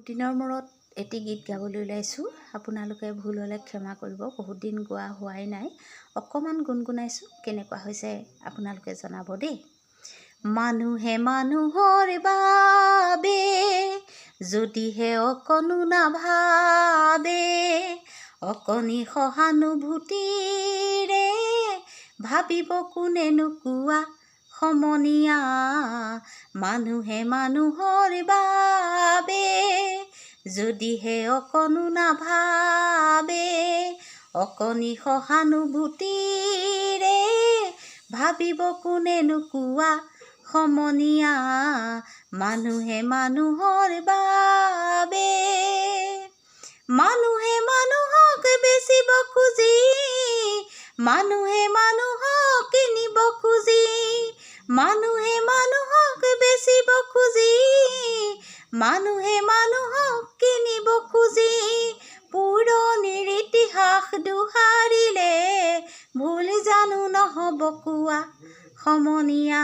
দিনৰ মূৰত এটি গীত গাবলৈ ওলাইছোঁ। আপোনালোকে ভুল হ'লে ক্ষমা কৰিব। বহুত দিন গোৱা হোৱাই নাই, অকণমান গুণগুণাইছোঁ। কেনেকুৱা হৈছে আপোনালোকে জনাব দেই। মানুহে মানুহৰ বাবে যদিহে অকণো নাভাবে, অকণি সহানুভূতিৰে ভাবিব কোনেনো কোৱা সমনীয়া। মানুহে মানুহৰ বাবে যদিহে অকণো নাভাবে, অকণি সহানুভূতিৰে ভাবিব কোনেনো কোৱা সমনীয়া। মানুহে মানুহৰ বাবে। মানুহে মানুহক বেচিব খুজি, মানুহে মানুহক কিনিব খুজি, মানুহে মানুহক বেচিব খুজি, মানুহে মানুহক কিনিব খুজি, পুৰণিৰ ইতিহাস দোহাৰিলে ভুল জানো নহ'ব কোৱা সমনীয়া।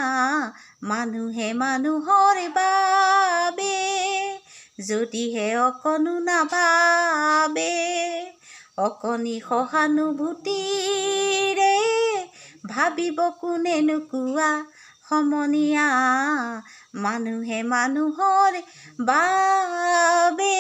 মানুহে মানুহৰ বাবে যদিহে অকণো নাভাবে, অকণি সহানুভূতিৰে ভাবিব কোনেনো কোৱা সমনীয়া। মানুহে মানুহৰ বাবে।